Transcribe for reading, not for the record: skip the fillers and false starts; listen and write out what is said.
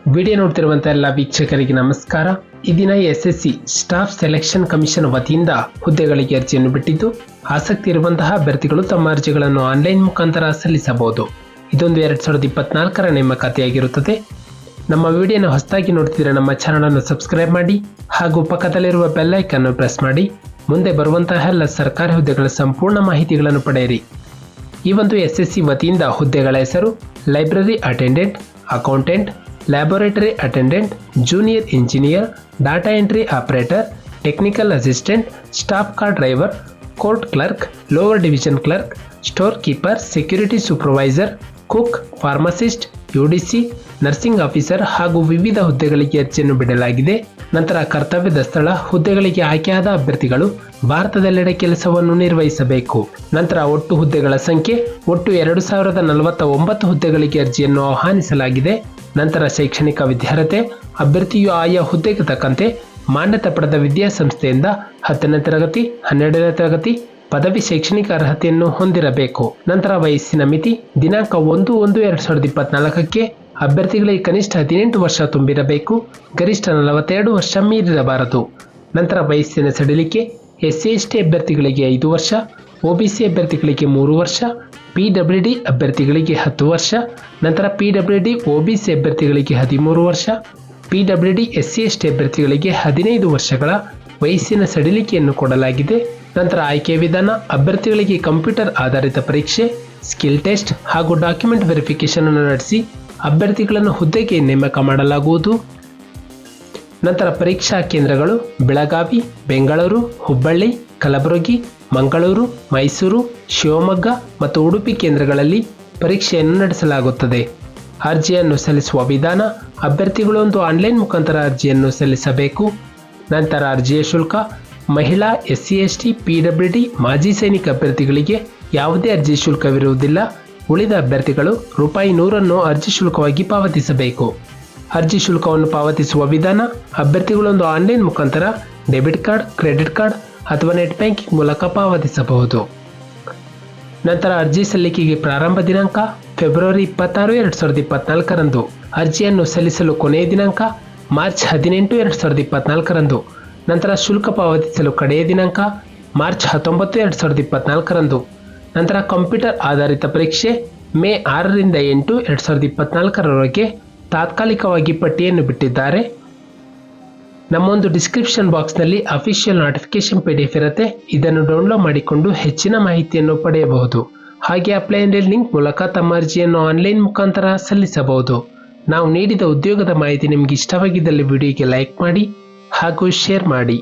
Video ನೋಡ್ತಿರುವಂತ ಎಲ್ಲ ವೀಕ್ಷಕರಿಗೆ ನಮಸ್ಕಾರ. ಈ ದಿನ ಎಸ್ಎಸ್ಸಿ ಸ್ಟಾಫ್ ಸೆಲೆಕ್ಷನ್ ಕಮಿಷನ್ ವತಿಯಿಂದ ಹುದ್ದೆಗಳಿಗೆ ಅರ್ಜಿಯನ್ನು ಬಿಟ್ಟಿದ್ದು, ಆಸಕ್ತಿ ಇರುವಂತಹ ಅಭ್ಯರ್ಥಿಗಳು ತಮ್ಮ ಅರ್ಜಿಗಳನ್ನು ಆನ್ಲೈನ್ ಮುಖಾಂತರ ಸಲ್ಲಿಸಬಹುದು. ಇದೊಂದು 2024ರ ನೇಮಕಾತಿಯಾಗಿರುತ್ತದೆ. ನಮ್ಮ ವಿಡಿಯೋನ ಹೊಸದಾಗಿ ನೋಡ್ತಿದ್ರೆ ನಮ್ಮ ಚಾನಲ್ ಅನ್ನು ಸಬ್ಸ್ಕ್ರೈಬ್ ಮಾಡಿ ಹಾಗೂ ಪಕ್ಕದಲ್ಲಿರುವ ಬೆಲ್ ಐಕಾನ್ ಅನ್ನು ಪ್ರೆಸ್ ಮಾಡಿ ಮುಂದೆ ಬರುವಂತಹ ಎಲ್ಲ ಸರ್ಕಾರಿ ಹುದ್ದೆಗಳ ಸಂಪೂರ್ಣ ಮಾಹಿತಿಗಳನ್ನು ಪಡೆಯಿರಿ. ಈ ಒಂದು ಎಸ್ಎಸ್ಸಿ ವತಿಯಿಂದ ಹುದ್ದೆಗಳ ಹೆಸರು library attendant, accountant, laboratory attendant, junior engineer, data entry operator, technical assistant, staff car driver, court clerk, lower division clerk, store keeper, security supervisor, cook, pharmacist, UDC, nursing officer ಹಾಗೂ ವಿವಿಧ ಹುದ್ದೆಗಳಿಗೆ ಅರ್ಜಿಯನ್ನು ಬಿಡಲಾಗಿದೆ. ನಂತರ ಕರ್ತವ್ಯದ ಸ್ಥಳ ಹುದ್ದೆಗಳಿಗೆ ಆಯ್ಕೆಯಾದ ಅಭ್ಯರ್ಥಿಗಳು ಭಾರತದೆಲ್ಲೆಡೆ ಕೆಲಸವನ್ನು ನಿರ್ವಹಿಸಬೇಕು. ನಂತರ ಒಟ್ಟು ಹುದ್ದೆಗಳ ಸಂಖ್ಯೆ ಒಟ್ಟು 2049 ಹುದ್ದೆಗಳಿಗೆ ಅರ್ಜಿಯನ್ನು ಆಹ್ವಾನಿಸಲಾಗಿದೆ. ನಂತರ ಶೈಕ್ಷಣಿಕ ವಿದ್ಯಾರ್ಹತೆ ಅಭ್ಯರ್ಥಿಯು ಆಯಾ ಹುದ್ದೆಗೆ ತಕ್ಕಂತೆ ಮಾನ್ಯತೆ ಪಡೆದ ವಿದ್ಯಾಸಂಸ್ಥೆಯಿಂದ 10ನೇ ತರಗತಿ, 12ನೇ ತರಗತಿ ಪದವಿ ಶೈಕ್ಷಣಿಕ ಅರ್ಹತೆಯನ್ನು ಹೊಂದಿರಬೇಕು. ನಂತರ ವಯಸ್ಸಿನ ಮಿತಿ ದಿನಾಂಕ 1/1/2024ಕ್ಕೆ ಅಭ್ಯರ್ಥಿಗಳಿಗೆ ಕನಿಷ್ಠ 18 ವರ್ಷ ತುಂಬಿರಬೇಕು, ಗರಿಷ್ಠ 42 ವರ್ಷ ಮೀರಿರಬಾರದು. ನಂತರ ವಯಸ್ಸಿನ ಸಡಿಲಿಕೆ SC/ST ಅಭ್ಯರ್ಥಿಗಳಿಗೆ 5 ವರ್ಷ, OBC ಅಭ್ಯರ್ಥಿಗಳಿಗೆ 3 ವರ್ಷ, PWD ಅಭ್ಯರ್ಥಿಗಳಿಗೆ 10 ವರ್ಷ, ನಂತರ PWD OBC ಅಭ್ಯರ್ಥಿಗಳಿಗೆ 13 ವರ್ಷ, PWD SC/ST ಅಭ್ಯರ್ಥಿಗಳಿಗೆ 15 ವರ್ಷಗಳ ವಯಸ್ಸಿನ ಸಡಿಲಿಕೆಯನ್ನು ಕೊಡಲಾಗಿದೆ. ನಂತರ ಆಯ್ಕೆ ವಿಧಾನ ಅಭ್ಯರ್ಥಿಗಳಿಗೆ ಕಂಪ್ಯೂಟರ್ ಆಧಾರಿತ ಪರೀಕ್ಷೆ, ಸ್ಕಿಲ್ ಟೆಸ್ಟ್ ಹಾಗೂ ಡಾಕ್ಯುಮೆಂಟ್ ವೆರಿಫಿಕೇಶನ್ ಅನ್ನು ನಡೆಸಿ ಅಭ್ಯರ್ಥಿಗಳನ್ನು ಹುದ್ದೆಗೆ ನೇಮಕ ಮಾಡಲಾಗುವುದು. ನಂತರ ಪರೀಕ್ಷಾ ಕೇಂದ್ರಗಳು ಬೆಳಗಾವಿ, ಬೆಂಗಳೂರು, ಹುಬ್ಬಳ್ಳಿ, ಕಲಬುರಗಿ, ಮಂಗಳೂರು, ಮೈಸೂರು, ಶಿವಮೊಗ್ಗ ಮತ್ತು ಉಡುಪಿ ಕೇಂದ್ರಗಳಲ್ಲಿ ಪರೀಕ್ಷೆಯನ್ನು ನಡೆಸಲಾಗುತ್ತದೆ. ಅರ್ಜಿಯನ್ನು ಸಲ್ಲಿಸುವ ವಿಧಾನ ಅಭ್ಯರ್ಥಿಗಳು ಒಂದು ಆನ್ಲೈನ್ ಮುಖಾಂತರ ಅರ್ಜಿಯನ್ನು ಸಲ್ಲಿಸಬೇಕು. ನಂತರ ಅರ್ಜಿಯ ಶುಲ್ಕ ಮಹಿಳಾ, SC/ST, PWD, ಮಾಜಿ ಸೈನಿಕ ಅಭ್ಯರ್ಥಿಗಳಿಗೆ ಯಾವುದೇ ಅರ್ಜಿ ಶುಲ್ಕವಿರುವುದಿಲ್ಲ. ಉಳಿದ ಅಭ್ಯರ್ಥಿಗಳು ₹100 ಅರ್ಜಿ ಶುಲ್ಕವಾಗಿ ಪಾವತಿಸಬೇಕು. ಅರ್ಜಿ ಶುಲ್ಕವನ್ನು ಪಾವತಿಸುವ ವಿಧಾನ ಅಭ್ಯರ್ಥಿಗಳೊಂದು ಆನ್ಲೈನ್ ಮುಖಾಂತರ ಡೆಬಿಟ್ ಕಾರ್ಡ್, ಕ್ರೆಡಿಟ್ ಕಾರ್ಡ್ ಅಥವಾ ನೆಟ್ ಬ್ಯಾಂಕಿಂಗ್ ಮೂಲಕ ಪಾವತಿಸಬಹುದು. ನಂತರ ಅರ್ಜಿ ಸಲ್ಲಿಕೆಗೆ ಪ್ರಾರಂಭ ದಿನಾಂಕ ಫೆಬ್ರವರಿ 26, 2024ರಂದು. ಅರ್ಜಿಯನ್ನು ಸಲ್ಲಿಸಲು ಕೊನೆಯ ದಿನಾಂಕ ಮಾರ್ಚ್ 18, 2024ರಂದು. ನಂತರ ಶುಲ್ಕ ಪಾವತಿಸಲು ಕಡೆಯ ದಿನಾಂಕ ಮಾರ್ಚ್ 19, 2024ರಂದು. ನಂತರ ಕಂಪ್ಯೂಟರ್ ಆಧಾರಿತ ಪರೀಕ್ಷೆ ಮೇ 6ರಿಂದ 8, 2024ರವರೆಗೆ ತಾತ್ಕಾಲಿಕವಾಗಿ ಪಟ್ಟಿಯನ್ನು ಬಿಟ್ಟಿದ್ದಾರೆ. ನಮ್ಮೊಂದು ಡಿಸ್ಕ್ರಿಪ್ಷನ್ ಬಾಕ್ಸ್ನಲ್ಲಿ ಅಫಿಷಿಯಲ್ ನೋಟಿಫಿಕೇಶನ್ PDF ಇರುತ್ತೆ. ಇದನ್ನು ಡೌನ್ಲೋಡ್ ಮಾಡಿಕೊಂಡು ಹೆಚ್ಚಿನ ಮಾಹಿತಿಯನ್ನು ಪಡೆಯಬಹುದು. ಹಾಗೆ ಅಪ್ಲೈ ಲಿಂಕ್ ಮೂಲಕ ತಮ್ಮ ಅರ್ಜಿಯನ್ನು ಆನ್ಲೈನ್ ಮುಖಾಂತರ ಸಲ್ಲಿಸಬಹುದು. ನಾವು ನೀಡಿದ ಉದ್ಯೋಗದ ಮಾಹಿತಿ ನಿಮಗೆ ಇಷ್ಟವಾಗಿದ್ದಲ್ಲಿ ವಿಡಿಯೋಗೆ ಲೈಕ್ ಮಾಡಿ ಹಾಗೂ ಶೇರ್ ಮಾಡಿ.